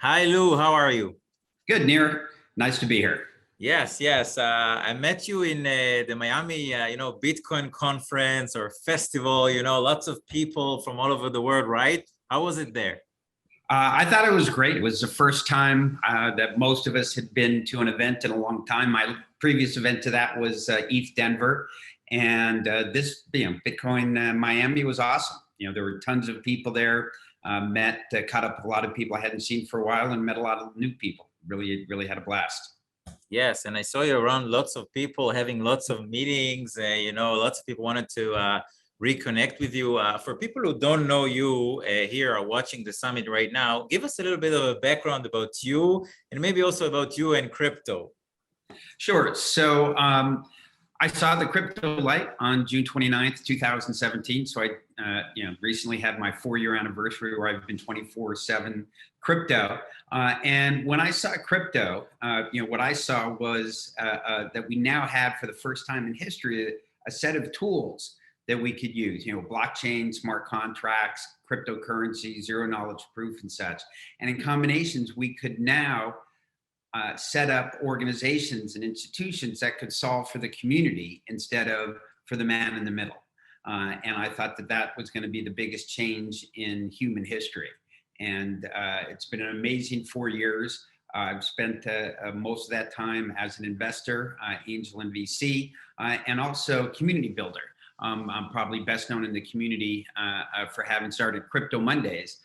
Hi, Lou. How are you? Good, Nir. Nice to be here. Yes, yes. I met you in the Miami, Bitcoin conference or festival. Lots of people from all over the world, right? How was it there? I thought it was great. It was the first time that most of us had been to an event in a long time. My previous event to that was ETH Denver, and this, Bitcoin Miami was awesome. There were tons of people there. Caught up with a lot of people I hadn't seen for a while, and met a lot of new people. Really had a blast. Yes, and I saw you around lots of people having lots of meetings. Lots of people wanted to reconnect with you. For people who don't know you here or watching the summit right now, give us a little bit of a background about you and maybe also about you and crypto. Sure. So I saw the crypto light on June 29th, 2017. So I, recently had my 4-year anniversary where I've been 24/7 crypto. And when I saw crypto, what I saw was that we now had, for the first time in history, a set of tools that we could use, blockchain, smart contracts, cryptocurrency, zero knowledge proof and such. And in combinations, we could now set up organizations and institutions that could solve for the community instead of for the man in the middle. And I thought that that was going to be the biggest change in human history. And it's been an amazing 4 years. I've spent most of that time as an investor, angel and VC, and also community builder. I'm probably best known in the community for having started Crypto Mondays,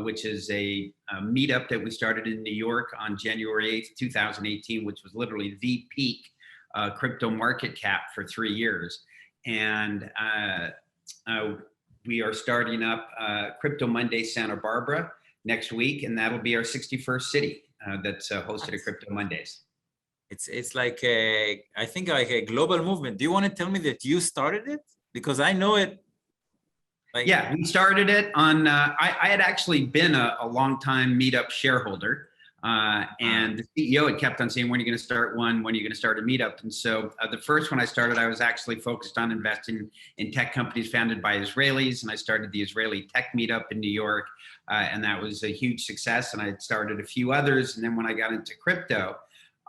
which is a meetup that we started in New York on January 8th, 2018, which was literally the peak crypto market cap for 3 years. And we are starting up Crypto Monday Santa Barbara next week, and that'll be our 61st city that's hosted a Crypto Mondays. It's like I think like a global movement. Do you want to tell me that you started it? Because I know it. Yeah, we started it on, I had actually been a long-time meetup shareholder, and the CEO had kept on saying, when are you going to start one? When are you going to start a meetup? And so the first one I started, I was actually focused on investing in tech companies founded by Israelis, and I started the Israeli Tech Meetup in New York, and that was a huge success, and I had started a few others. And then when I got into crypto,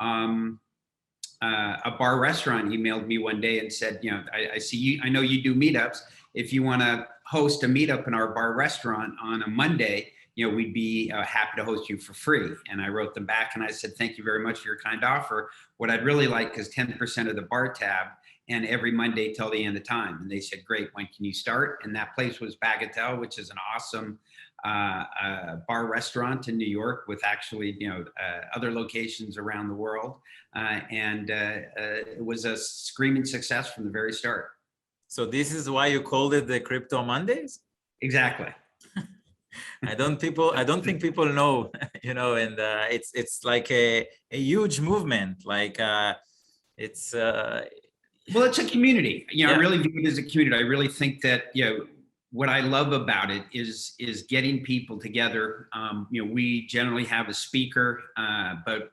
a bar restaurant emailed me one day and said, I see you, I know you do meetups. If you want to host a meetup in our bar restaurant on a Monday, we'd be happy to host you for free. And I wrote them back and I said, thank you very much for your kind offer. What I'd really like is 10% of the bar tab and every Monday till the end of time. And they said, great, when can you start? And that place was Bagatelle, which is an awesome bar restaurant in New York with actually, other locations around the world. And it was a screaming success from the very start. So this is why you called it the Crypto Mondays? Exactly. I don't think people know, and it's like a huge movement. Like it's well, it's a community. Yeah. I really view it as a community. I really think that what I love about it is getting people together. We generally have a speaker, but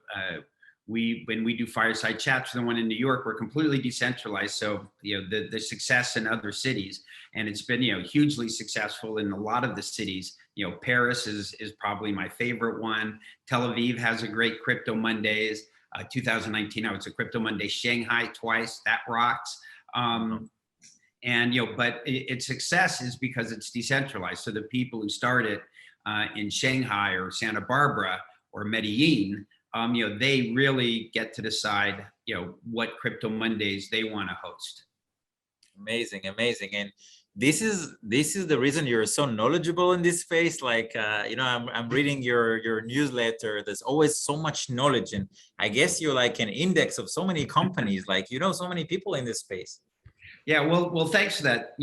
when we do fireside chats, the one in New York, we're completely decentralized. So the success in other cities, and it's been hugely successful in a lot of the cities. Paris is probably my favorite one. Tel Aviv has a great Crypto Mondays. 2019, I was at Crypto Monday Shanghai twice. That rocks. And but its success is because it's decentralized. So the people who start it in Shanghai or Santa Barbara or Medellin, they really get to decide, what Crypto Mondays they want to host. Amazing. And this is the reason you're so knowledgeable in this space. Like, I'm reading your newsletter. There's always so much knowledge, and I guess you're like an index of so many companies. Like, so many people in this space. Yeah, well, thanks for that.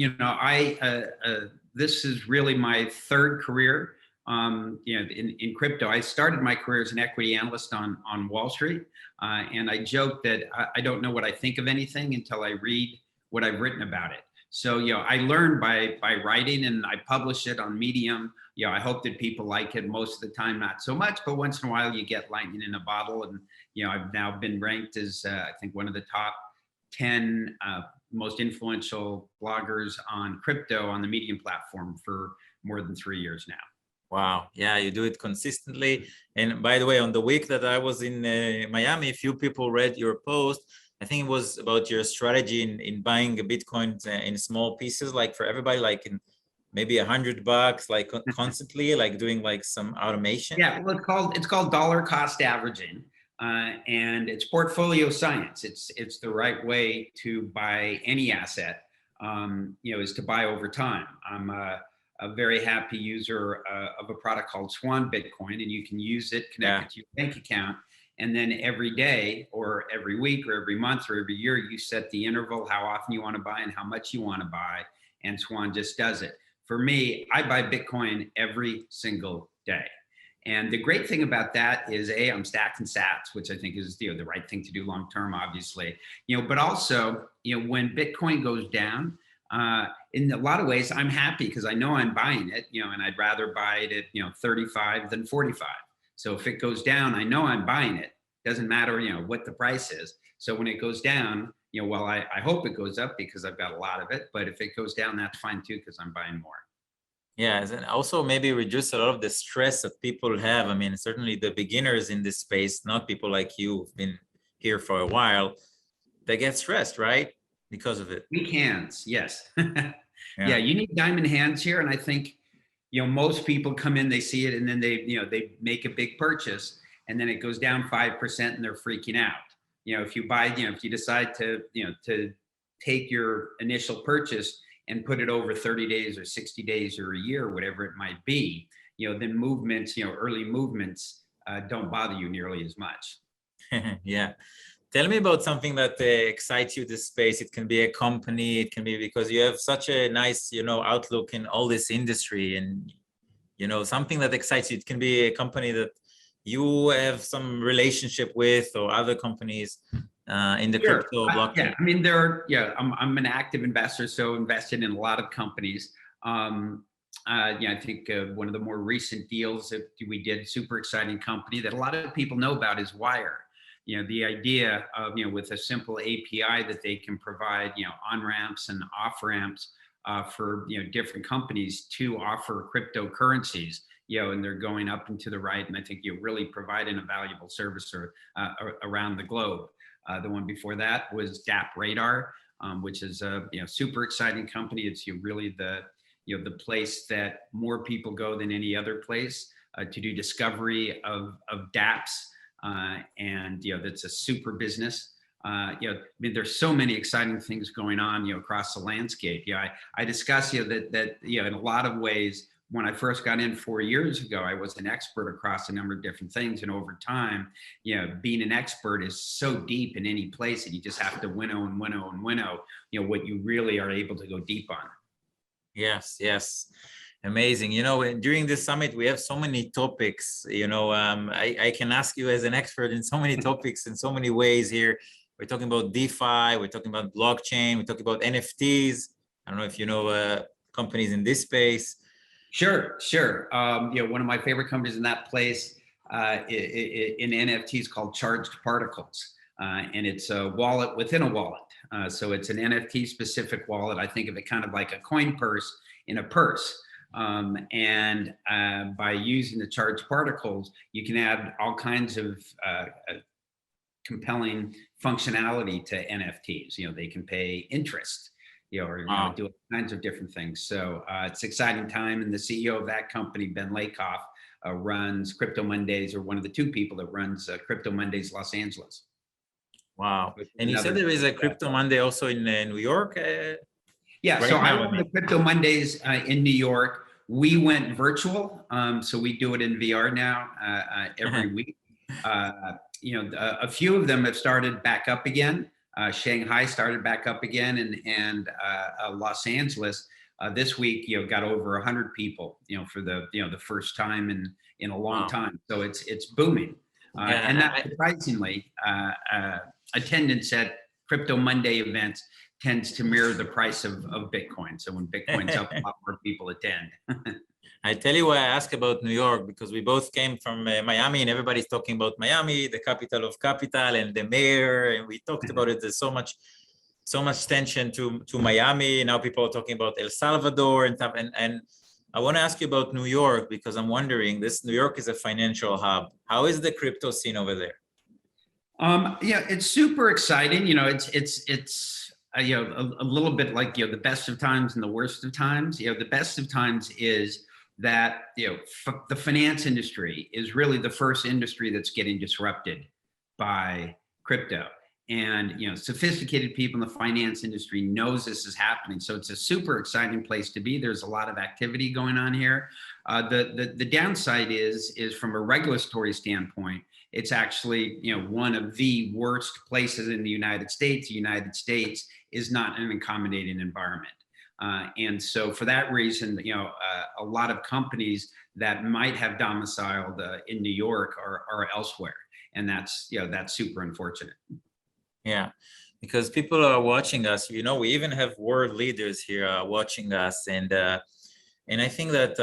This is really my third career. In crypto. I started my career as an equity analyst on Wall Street, and I joke that I don't know what I think of anything until I read what I've written about it. So I learn by writing, and I publish it on Medium. I hope that people like it. Most of the time, not so much, but once in a while you get lightning in a bottle. And I've now been ranked as I think one of the top 10 most influential bloggers on crypto on the Medium platform for more than 3 years now. Wow. Yeah, you do it consistently. And by the way, on the week that I was in Miami, a few people read your post. I think it was about your strategy in buying a Bitcoin in small pieces, like for everybody, like in maybe $100, like constantly, like doing like some automation. Yeah, well, it's called dollar cost averaging, and it's portfolio science. It's the right way to buy any asset. Is to buy over time. I'm a very happy user of a product called Swan Bitcoin, and you can use it, connect Yeah. it to your bank account, and then every day, or every week, or every month, or every year, you set the interval, how often you want to buy and how much you want to buy, and Swan just does it. For me, I buy Bitcoin every single day. And the great thing about that is, I'm stacking sats, which I think is the right thing to do long term, obviously. But also, when Bitcoin goes down, in a lot of ways, I'm happy because I know I'm buying it, and I'd rather buy it at 35 than 45. So if it goes down, I know I'm buying it. Doesn't matter, what the price is. So when it goes down, well, I hope it goes up because I've got a lot of it. But if it goes down, that's fine too because I'm buying more. Yeah, and also maybe reduce a lot of the stress that people have. I mean, certainly the beginners in this space, not people like you who've been here for a while, they get stressed, right? Because of it. Weak hands, yes. Yeah, Yeah. you need diamond hands here, and I think most people come in, they see it, and then they make a big purchase, and then it goes down 5%, and they're freaking out. If you buy, if you decide to take your initial purchase and put it over 30 days or 60 days or a year, whatever it might be, then movements, early movements don't bother you nearly as much. Yeah. Tell me about something that excites you this space. It can be a company, it can be because you have such a nice, outlook in all this industry, and something that excites you. It can be a company that you have some relationship with, or other companies in the Sure. crypto Yeah. blockchain. I mean, I'm an active investor, so invested in a lot of companies. I think one of the more recent deals that we did, super exciting company that a lot of people know about, is Wire. The idea of, with a simple API that they can provide, on ramps and off ramps for, different companies to offer cryptocurrencies, and they're going up and to the right. And I think you're really providing a valuable service around the globe. The one before that was DAP Radar, which is a super exciting company. It's really the place that more people go than any other place to do discovery of DApps, and that's a super business. I mean, there's so many exciting things going on across the landscape. I discuss that in a lot of ways, when I first got in 4 years ago, I was an expert across a number of different things. And over time, being an expert is so deep in any place that you just have to winnow and winnow and winnow, what you really are able to go deep on. Yes, yes. Amazing. During this summit, we have so many topics. I can ask you as an expert in so many topics in so many ways here. We're talking about DeFi, we're talking about blockchain, we're talking about NFTs. I don't know if you know companies in this space. Sure. One of my favorite companies in that place in NFTs called Charged Particles, and it's a wallet within a wallet. So it's an NFT specific wallet. I think of it kind of like a coin purse in a purse. And by using the Charged Particles, you can add all kinds of compelling functionality to NFTs. They can pay interest, or Wow. do all kinds of different things. So it's an exciting time. And the CEO of that company, Ben Lakoff, runs Crypto Mondays, or one of the two people that runs Crypto Mondays Los Angeles. Wow. And you said there is a Crypto Monday also in New York? Yeah, right so I now, run the Crypto Mondays in New York. We went virtual, so we do it in VR now every week. A few of them have started back up again. Shanghai started back up again, and Los Angeles this week, got over 100 people, for the first time in a long time. So it's booming, and not surprisingly, attendance at Crypto Monday events tends to mirror the price of Bitcoin. So when Bitcoin's up, a lot more people attend. I tell you why I ask about New York, because we both came from Miami, and everybody's talking about Miami, the capital of capital, and the mayor, and we talked about it. There's so much tension to Miami. Now people are talking about El Salvador and stuff, and I want to ask you about New York because I'm wondering, this New York is a financial hub. How is the crypto scene over there? Yeah, it's super exciting. It's a little bit like the best of times and the worst of times. The best of times is that the finance industry is really the first industry that's getting disrupted by crypto, and sophisticated people in the finance industry knows this is happening. So it's a super exciting place to be. There's a lot of activity going on here. The downside is from a regulatory standpoint, it's actually one of the worst places in the United States. The United States is not an accommodating environment. And so for that reason, a lot of companies that might have domiciled in New York are elsewhere. And that's super unfortunate. Yeah, because people are watching us. We even have world leaders here watching us, and I think that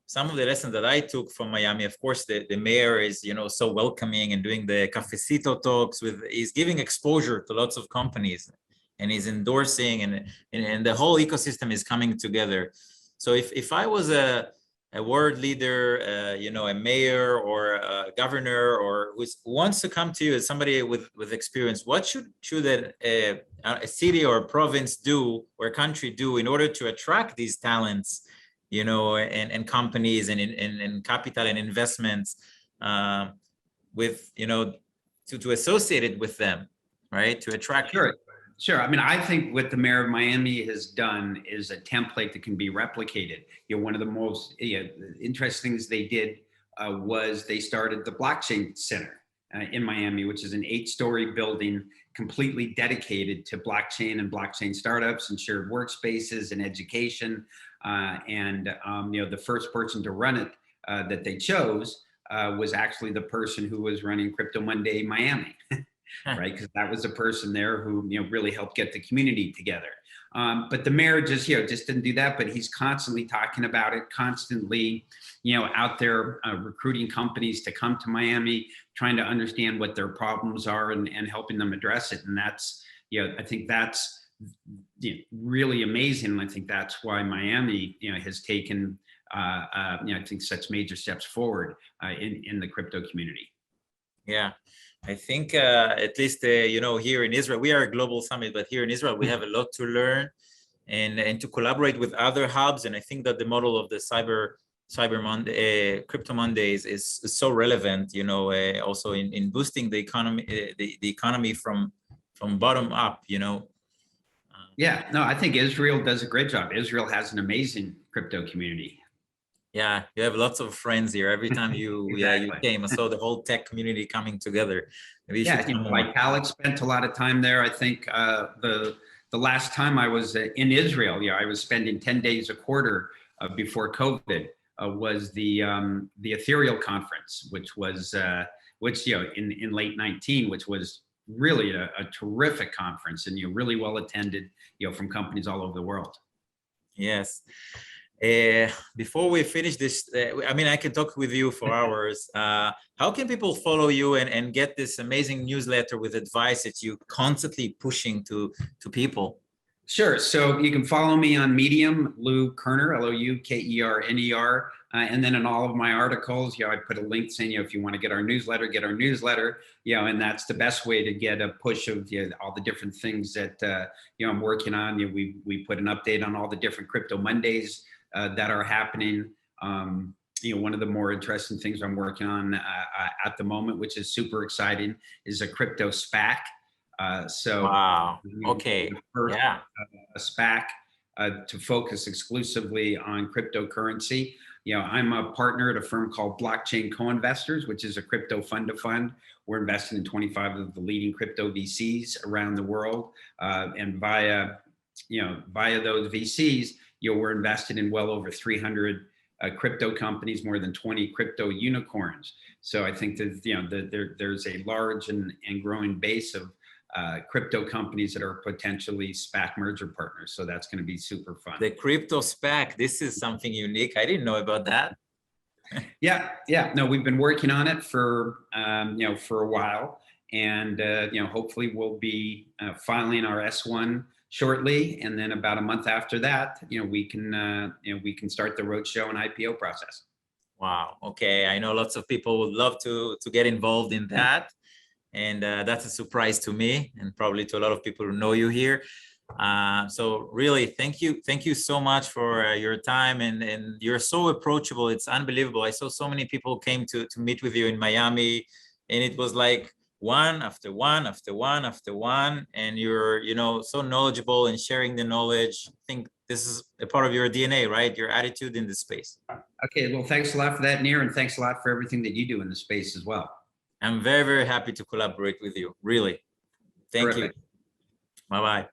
some of the lessons that I took from Miami, of course, the mayor is so welcoming and doing the cafecito talks he's giving exposure to lots of companies, and he's endorsing, and the whole ecosystem is coming together. So if I was a world leader, a mayor or a governor, or who wants to come to you as somebody with experience, what should a city or a province do, or a country do, in order to attract these talents, and companies and capital and investments, with to associate it with them, right? To attract. Sure. I mean, I think what the mayor of Miami has done is a template that can be replicated. One of the most interesting things they did was they started the blockchain center in Miami, which is an 8-story building completely dedicated to blockchain and blockchain startups and shared workspaces and education. The first person to run it that they chose was actually the person who was running Crypto Monday Miami. Right, because that was the person there who really helped get the community together. But the mayor just didn't do that. But he's constantly talking about it, constantly out there recruiting companies to come to Miami, trying to understand what their problems are and helping them address it. And that's I think that's really amazing. And I think that's why Miami has taken I think such major steps forward in the crypto community. Yeah. I think at least, here in Israel, we are a global summit, but here in Israel, we have a lot to learn and to collaborate with other hubs. And I think that the model of the Cyber Monday, Crypto Mondays is so relevant, also in boosting the economy, the economy from bottom up, Yeah, no, I think Israel does a great job. Israel has an amazing crypto community. Yeah, you have lots of friends here. Every time you Exactly. you came, I saw the whole tech community coming together. Maybe you should come like Alex spent a lot of time there. I think the last time I was in Israel, I was spending 10 days a quarter before COVID, was the Ethereal conference, which was in late 19, which was really a terrific conference, and really well attended, from companies all over the world. Yes. Before we finish this, I can talk with you for hours. How can people follow you and get this amazing newsletter with advice that you constantly pushing to people? Sure. So you can follow me on Medium, Lou Kerner, Loukerner. And then in all of my articles, I put a link saying, if you want to get our newsletter, and that's the best way to get a push of all the different things that, I'm working on. We put an update on all the different Crypto Mondays that are happening. One of the more interesting things I'm working on at the moment, which is super exciting, is a crypto SPAC. Wow. Okay. A SPAC to focus exclusively on cryptocurrency. I'm a partner at a firm called Blockchain Coinvestors, which is a crypto fund to fund. We're invested in 25 of the leading crypto VCs around the world, and via those VCs, we're invested in well over 300 crypto companies, more than 20 crypto unicorns. So I think that there's a large and growing base of crypto companies that are potentially SPAC merger partners. So that's going to be super fun. The crypto SPAC, this is something unique. I didn't know about that. Yeah. No, we've been working on it for a while, and hopefully we'll be filing our S1 shortly, and then about a month after that, we can start the roadshow and IPO process. Wow. Okay. I know lots of people would love to get involved in that. And that's a surprise to me and probably to a lot of people who know you here. So really, thank you. Thank you so much for your time, and you're so approachable. It's unbelievable. I saw so many people came to meet with you in Miami, and it was like one after one after one after one, and you're, so knowledgeable and sharing the knowledge. I think this is a part of your DNA, right? Your attitude in the space. Okay, well, thanks a lot for that, Nir, and thanks a lot for everything that you do in the space as well. I'm very, very happy to collaborate with you. Really. Thank you. Terrific. Bye-bye.